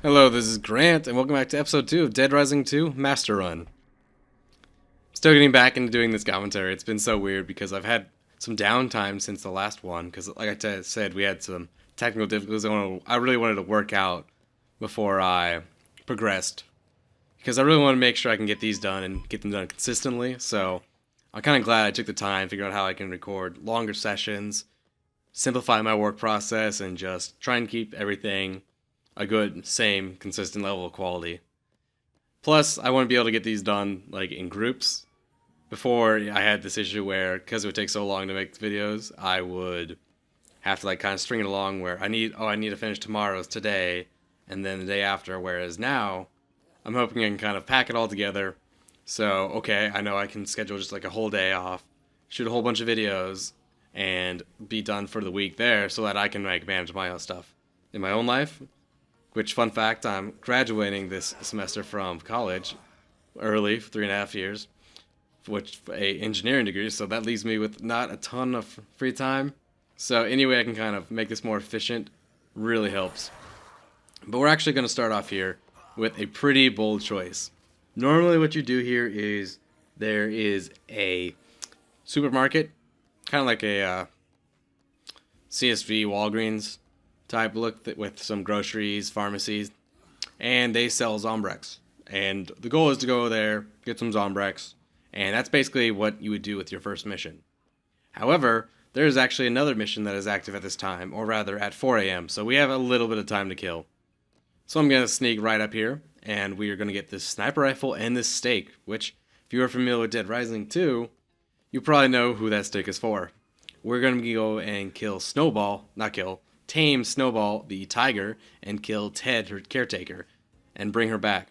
Hello, this is Grant, and welcome back to episode 2 of Dead Rising 2 Master Run. Still getting back into doing this commentary. It's been so weird because I've had some downtime since the last one, because like I said, we had some technical difficulties I really wanted to work out before I progressed. Because I really want to make sure I can get these done and get them done consistently, so I'm kind of glad I took the time, figuring out how I can record longer sessions, simplify my work process, and just try and keep everything a good, same, consistent level of quality. Plus, I want to be able to get these done like in groups. Before, I had this issue where, because it would take so long to make videos, I would have to like kind of string it along where I need to finish tomorrow's today, and then the day after. Whereas now, I'm hoping I can kind of pack it all together. So, okay, I know I can schedule just like a whole day off, shoot a whole bunch of videos, and be done for the week there, so that I can like manage my own stuff in my own life. Which, fun fact, I'm graduating this semester from college early, 3.5 years, which a engineering degree, so that leaves me with not a ton of free time. So any way I can kind of make this more efficient really helps. But we're actually going to start off here with a pretty bold choice. Normally what you do here is there is a supermarket, kind of like a CSV Walgreens type look with some groceries, pharmacies, and they sell Zombrex. And the goal is to go there, get some Zombrex, and that's basically what you would do with your first mission. However, there is actually another mission that is active at this time, or rather at 4 a.m., so we have a little bit of time to kill. So I'm going to sneak right up here, and we are going to get this sniper rifle and this stake, which, if you are familiar with Dead Rising 2, you probably know who that stake is for. We're going to go and tame Snowball, the tiger, and kill Ted, her caretaker, and bring her back.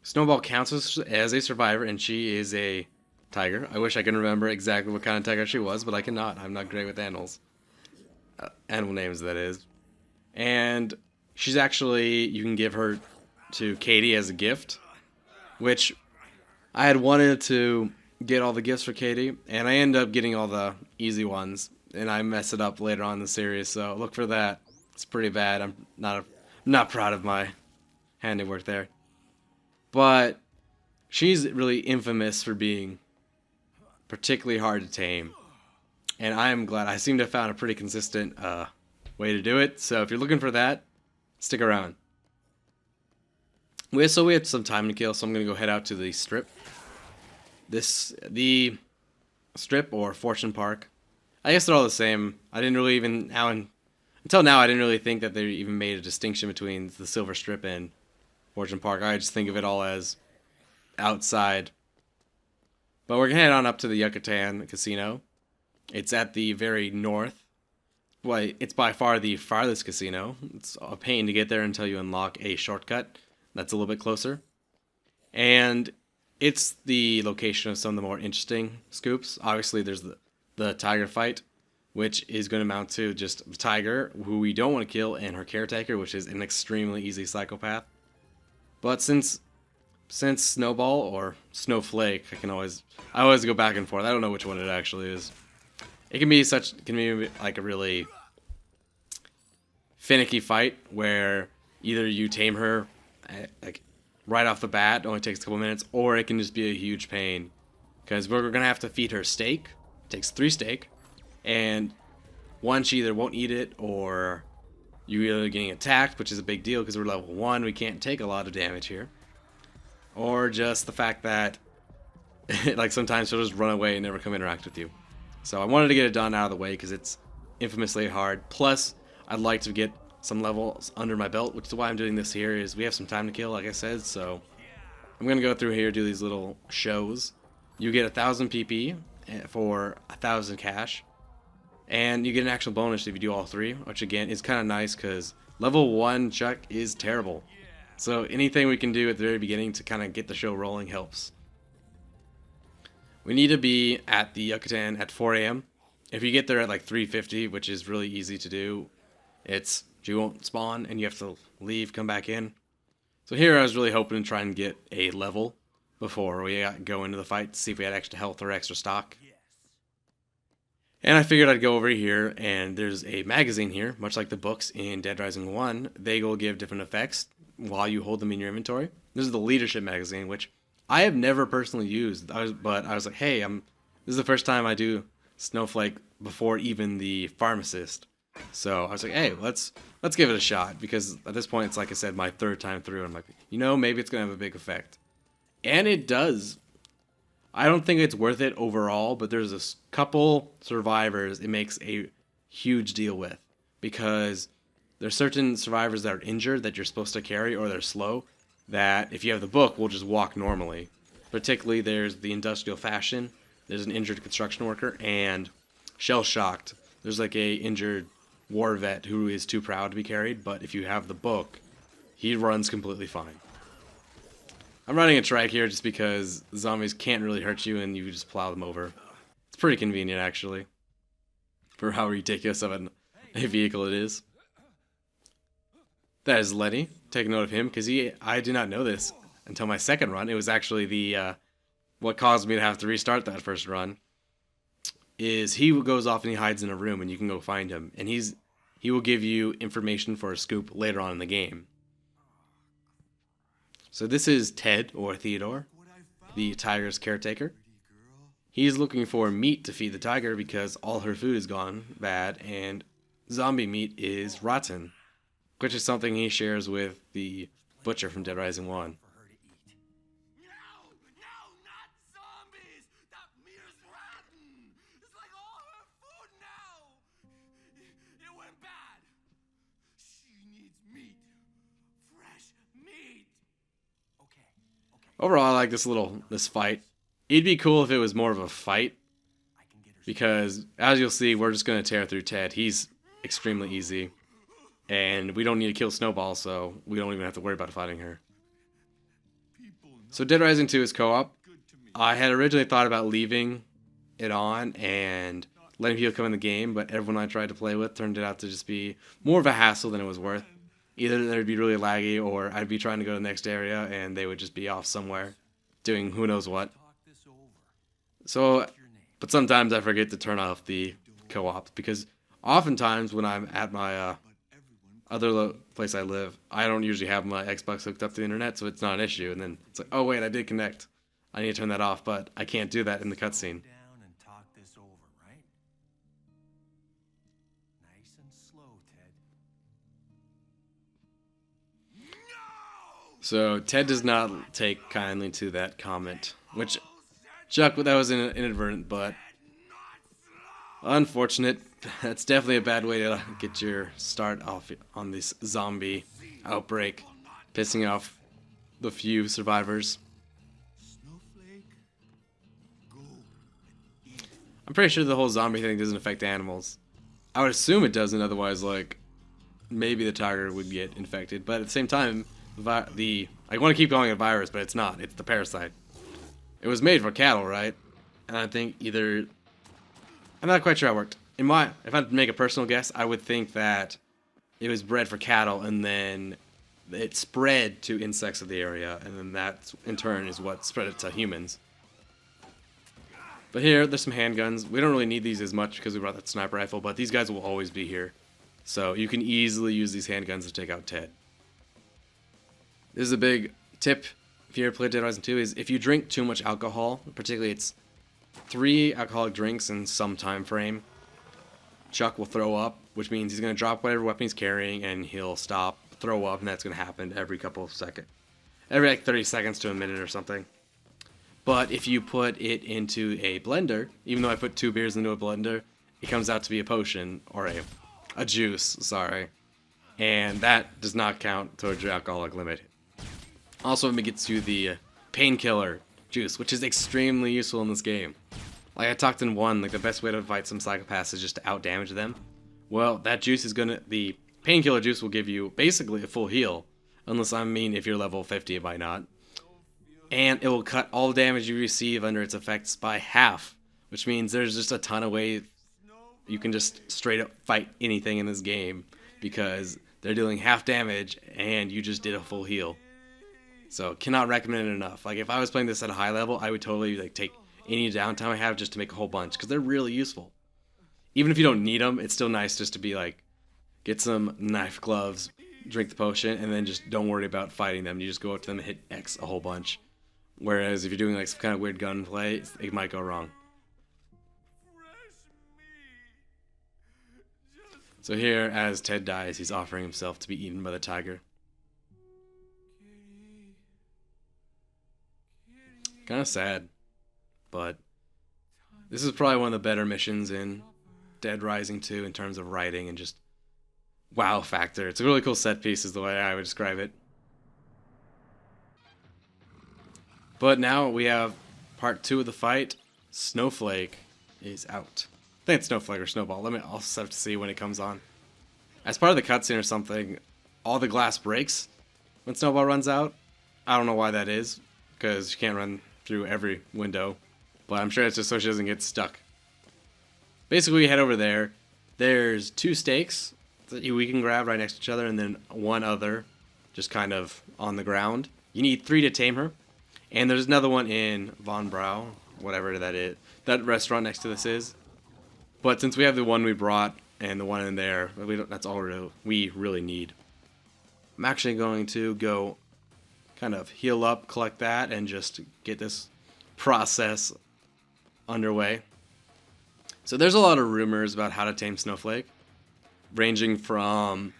Snowball counts as a survivor, and she is a tiger. I wish I could remember exactly what kind of tiger she was, but I cannot. I'm not great with animals. Animal names, that is. And she's actually, you can give her to Katie as a gift, which I had wanted to get all the gifts for Katie, and I end up getting all the easy ones, and I mess it up later on in the series, so look for that. It's pretty bad. I'm not proud of my handiwork there. But she's really infamous for being particularly hard to tame, and I am glad I seem to have found a pretty consistent way to do it, so if you're looking for that, stick around. We had some time to kill, so I'm going to go head out to the strip. The strip or Fortune Park. I guess they're all the same. I didn't really until now I didn't really think that they even made a distinction between the Silver Strip and Fortune Park. I just think of it all as outside. But we're gonna head on up to the Yucatan Casino. It's at the very north. Well, it's by far the farthest casino. It's a pain to get there until you unlock a shortcut that's a little bit closer. And it's the location of some of the more interesting scoops. Obviously, there's the tiger fight, which is going to amount to just the tiger, who we don't want to kill, and her caretaker, which is an extremely easy psychopath. But since Snowball or Snowflake, I always go back and forth. I don't know which one it actually is. It can be like a really finicky fight where either you tame her like right off the bat, it only takes a couple minutes, or it can just be a huge pain because we're gonna have to feed her steak. It takes 3 steak, and one, she either won't eat it, or you're either getting attacked, which is a big deal because we're level 1, we can't take a lot of damage here, or just the fact that like sometimes she'll just run away and never come interact with you. So I wanted to get it done out of the way because it's infamously hard. Plus, I'd like to get some levels under my belt, which is why I'm doing this here, is we have some time to kill, like I said, so I'm going to go through here, do these little shows. You get 1,000 PP for 1,000 cash, and you get an actual bonus if you do all 3, which again is kind of nice because level 1 Chuck is terrible. So anything we can do at the very beginning to kind of get the show rolling helps. We need to be at the Yucatan at 4 a.m. If you get there at like 3:50, which is really easy to do, you won't spawn and you have to leave, come back in. So here I was really hoping to try and get a level before we go into the fight to see if we had extra health or extra stock. And I figured I'd go over here, and there's a magazine here, much like the books in Dead Rising 1. They will give different effects while you hold them in your inventory. This is the leadership magazine, which I have never personally used. But I was like, hey, this is the first time I do Snowflake before even the pharmacist. So I was like, hey, let's give it a shot, because at this point it's, like I said, my third time through. I'm like, maybe it's gonna have a big effect, and it does. I don't think it's worth it overall, but there's a couple survivors it makes a huge deal with, because there's certain survivors that are injured that you're supposed to carry, or they're slow, that if you have the book will just walk normally. Particularly there's the industrial fashion, there's an injured construction worker, and shell shocked. There's like a injured war vet who is too proud to be carried, but if you have the book, he runs completely fine. I'm running a trike here just because zombies can't really hurt you and you just plow them over. It's pretty convenient, actually, for how ridiculous of a vehicle it is. That is Lenny. Take note of him, because I did not know this until my second run. It was actually the what caused me to have to restart that first run. Is he goes off and he hides in a room and you can go find him, and he will give you information for a scoop later on in the game. So this is Ted, or Theodore, the tiger's caretaker. He's looking for meat to feed the tiger because all her food is gone bad and zombie meat is rotten, which is something he shares with the butcher from Dead Rising 1. Overall, I like this fight. It'd be cool if it was more of a fight, because as you'll see, we're just going to tear through Ted. He's extremely easy, and we don't need to kill Snowball, so we don't even have to worry about fighting her. So Dead Rising 2 is co-op. I had originally thought about leaving it on and letting people come in the game, but everyone I tried to play with turned it out to just be more of a hassle than it was worth. Either they'd be really laggy, or I'd be trying to go to the next area and they would just be off somewhere doing who knows what. So, but sometimes I forget to turn off the co-op, because oftentimes when I'm at my other place I live, I don't usually have my Xbox hooked up to the internet, so it's not an issue. And then it's like, oh wait, I did connect. I need to turn that off, but I can't do that in the cutscene. So Ted does not take kindly to that comment, which, Chuck, that was inadvertent, but unfortunate. That's definitely a bad way to get your start off on this zombie outbreak, pissing off the few survivors. I'm pretty sure the whole zombie thing doesn't affect animals. I would assume it doesn't, otherwise, like, maybe the tiger would get infected, but at the same time, I want to keep calling it a virus, but it's not. It's the parasite. It was made for cattle, right? And I think I'm not quite sure how it worked. If I had to make a personal guess, I would think that it was bred for cattle, and then it spread to insects of the area, and then that, in turn, is what spread it to humans. But here, there's some handguns. We don't really need these as much because we brought that sniper rifle, but these guys will always be here. So you can easily use these handguns to take out Ted. This is a big tip if you ever played Dead Rising 2, is if you drink too much alcohol, particularly it's 3 alcoholic drinks in some time frame, Chuck will throw up, which means he's going to drop whatever weapon he's carrying and he'll stop, throw up, and that's going to happen every couple of seconds. Every like 30 seconds to a minute or something. But if you put it into a blender, even though I put 2 beers into a blender, it comes out to be a potion, or a juice, sorry. And that does not count towards your alcoholic limit. Also, when it gets to the painkiller juice, which is extremely useful in this game. Like I talked in 1, like the best way to fight some psychopaths is just to outdamage them. Well, that juice is the painkiller juice will give you basically a full heal. Unless, if you're level 50, it might not. And it will cut all the damage you receive under its effects by half. Which means there's just a ton of ways you can just straight up fight anything in this game, because they're dealing half damage and you just did a full heal. So cannot recommend it enough. Like if I was playing this at a high level, I would totally like take any downtime I have just to make a whole bunch, because they're really useful. Even if you don't need them, it's still nice just to be like, get some knife, gloves, drink the potion, and then just don't worry about fighting them. You just go up to them and hit X a whole bunch. Whereas if you're doing like some kind of weird gunplay, it might go wrong. So here, as Ted dies, he's offering himself to be eaten by the tiger. Kind of sad, but this is probably one of the better missions in Dead Rising 2 in terms of writing and just wow factor. It's a really cool set piece is the way I would describe it. But now we have part 2 of the fight. Snowflake is out. I think it's Snowflake or Snowball. I'll have to see when it comes on. As part of the cutscene or something, all the glass breaks when Snowball runs out. I don't know why that is, because you can't run through every window. But I'm sure it's just so she doesn't get stuck. Basically, we head over there. There's 2 stakes that we can grab right next to each other, and then one other just kind of on the ground. You need 3 to tame her. And there's another one in Von Brau, whatever that is. That restaurant next to this is. But since we have the one we brought and the one in there, that's all we really need. I'm actually going to go kind of heal up, collect that, and just get this process underway. So there's a lot of rumors about how to tame Snowflake, ranging from,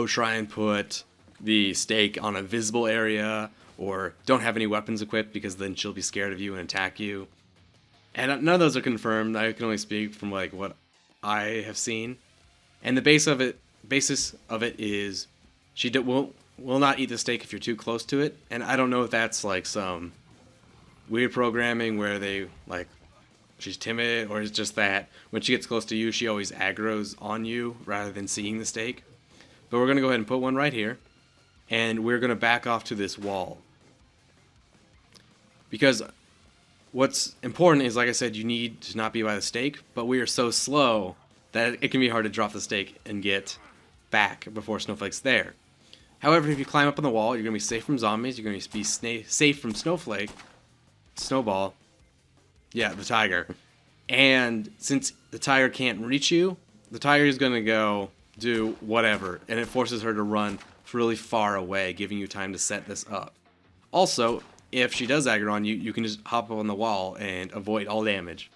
try and put the stake on a visible area, or don't have any weapons equipped because then she'll be scared of you and attack you. And none of those are confirmed. I can only speak from like what I have seen. And the basis of it is she will not eat the steak if you're too close to it. And I don't know if that's like some weird programming where they like she's timid, or it's just that when she gets close to you, she always aggroes on you rather than seeing the steak. But we're gonna go ahead and put one right here. And we're going to back off to this wall. Because what's important is, like I said, you need to not be by the stake, but we are so slow that it can be hard to drop the stake and get back before Snowflake's there. However, if you climb up on the wall, you're going to be safe from zombies, you're going to be safe from Snowball, the tiger. And since the tiger can't reach you, the tiger is going to go do whatever, and it forces her to run really far away, giving you time to set this up. Also, if she does aggro on you, you can just hop up on the wall and avoid all damage.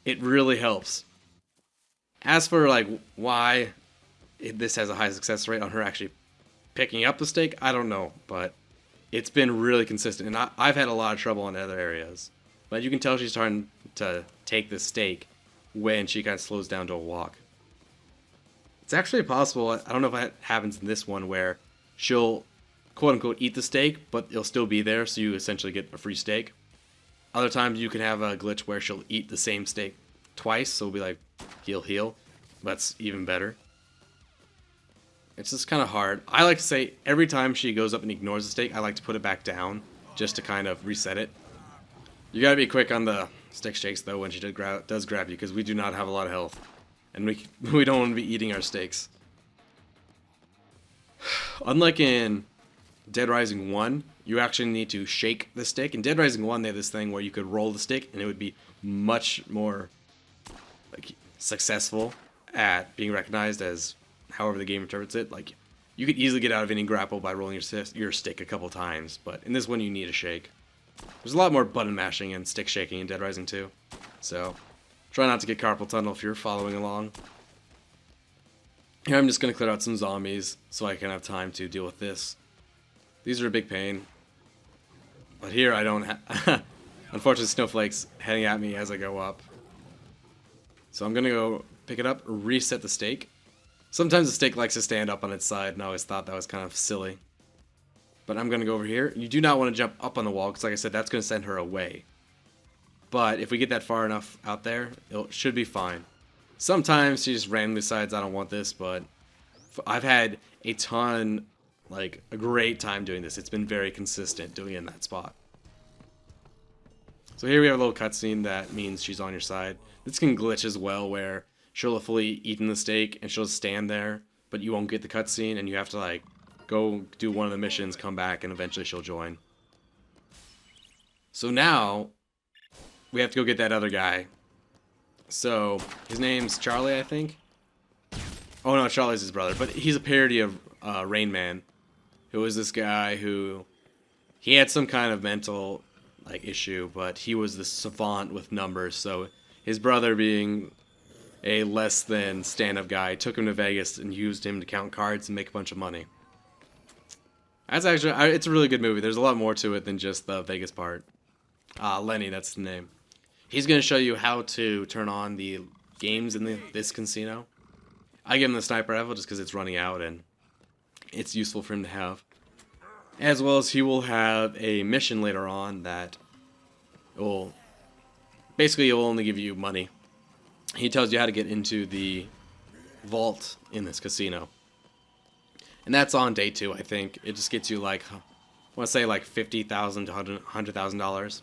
It really helps. As for like why this has a high success rate on her actually picking up the stake, I don't know, but it's been really consistent, and I've had a lot of trouble in other areas. But you can tell she's starting to take the stake when she kind of slows down to a walk. It's actually possible, I don't know if it happens in this one, where she'll quote-unquote eat the steak, but it'll still be there, so you essentially get a free steak. Other times you can have a glitch where she'll eat the same steak twice, so it'll be like heal. That's even better. It's just kind of hard. I like to say every time she goes up and ignores the steak, I like to put it back down just to kind of reset it. You gotta be quick on the stick shakes though when she does grab you, because we do not have a lot of health. And we don't want to be eating our steaks. Unlike in Dead Rising 1, you actually need to shake the stick. In Dead Rising 1, they have this thing where you could roll the stick, and it would be much more like successful at being recognized as however the game interprets it. Like, you could easily get out of any grapple by rolling your stick a couple times, but in this one you need a shake. There's a lot more button mashing and stick shaking in Dead Rising 2, so try not to get carpal tunnel if you're following along. Here I'm just going to clear out some zombies so I can have time to deal with this. These are a big pain. But here I don't have... Unfortunately, Snowflake's heading at me as I go up. So I'm going to go pick it up, reset the stake. Sometimes the stake likes to stand up on its side, and I always thought that was kind of silly. But I'm going to go over here. You do not want to jump up on the wall, because like I said, that's going to send her away. But if we get that far enough out there, it should be fine. Sometimes she just randomly decides I don't want this, but I've had a great time doing this. It's been very consistent doing it in that spot. So here we have a little cutscene that means she's on your side. This can glitch as well, where she'll have fully eaten the steak and she'll just stand there, but you won't get the cutscene, and you have to like go do one of the missions, come back, and eventually she'll join. So now we have to go get that other guy. So his name's Charlie, I think. Oh no, Charlie's his brother, but he's a parody of Rain Man, who was this guy who he had some kind of mental like issue, but he was this savant with numbers. So his brother, being a less than stand-up guy, took him to Vegas and used him to count cards and make a bunch of money. That's actually, it's a really good movie. There's a lot more to it than just the Vegas part. Lenny, that's the name. He's going to show you how to turn on the games in this casino. I give him the sniper rifle just because it's running out and it's useful for him to have. As well as he will have a mission later on that will basically will only give you money. He tells you how to get into the vault in this casino. And that's on day 2, I think. It just gets you like, I want to say like $50,000 to $100,000.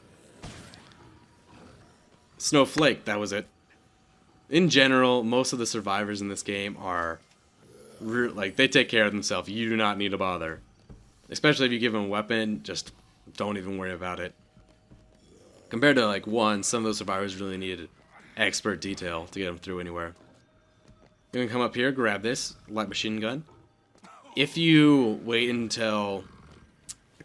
Snowflake, that was it. In general, most of the survivors in this game are, like, they take care of themselves. You do not need to bother. Especially if you give them a weapon, just don't even worry about it. Compared to like 1, some of those survivors really needed expert detail to get them through anywhere. You're gonna come up here, grab this light machine gun. If you wait until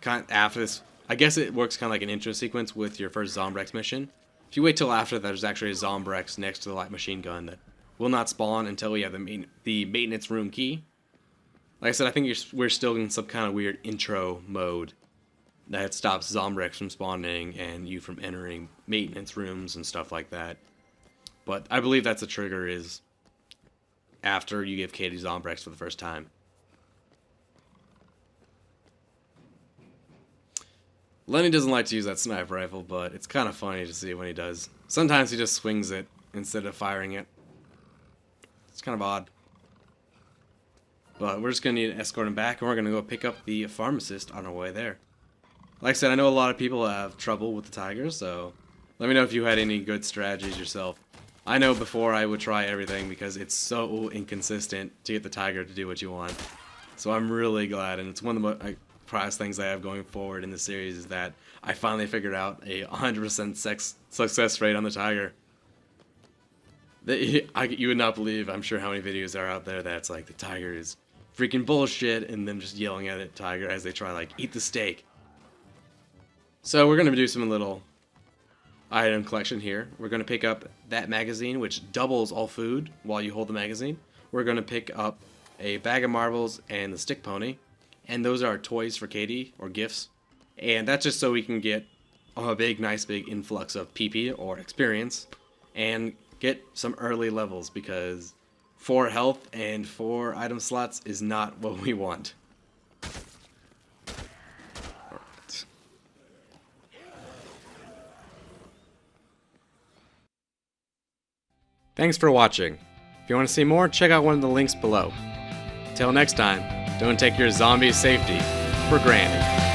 after this, I guess it works kind of like an intro sequence with your first Zombrex mission. If you wait till after that, there's actually a Zombrex next to the light machine gun that will not spawn until we have the maintenance room key. Like I said, I think we're still in some kind of weird intro mode that stops Zombrex from spawning and you from entering maintenance rooms and stuff like that. But I believe that's a trigger is after you give Katie Zombrex for the first time. Lenny doesn't like to use that sniper rifle, but it's kind of funny to see when he does. Sometimes he just swings it instead of firing it. It's kind of odd. But we're just going to need to escort him back, and we're going to go pick up the pharmacist on our way there. Like I said, I know a lot of people have trouble with the tiger, so let me know if you had any good strategies yourself. I know before I would try everything because it's so inconsistent to get the tiger to do what you want. So I'm really glad, and it's one of the most proudest things I have going forward in the series is that I finally figured out a 100% success rate on the tiger. You would not believe, I'm sure, how many videos are out there that's like the tiger is freaking bullshit and them just yelling at it, tiger, as they try like eat the steak. So we're going to do some little item collection here. We're going to pick up that magazine, which doubles all food while you hold the magazine. We're going to pick up a bag of marbles and the stick pony. And those are toys for Katie, or gifts. And that's just so we can get a nice big influx of PP, or experience, and get some early levels, because 4 health and 4 item slots is not what we want. Alright. Thanks for watching. If you want to see more, check out one of the links below. Till next time, don't take your zombie safety for granted.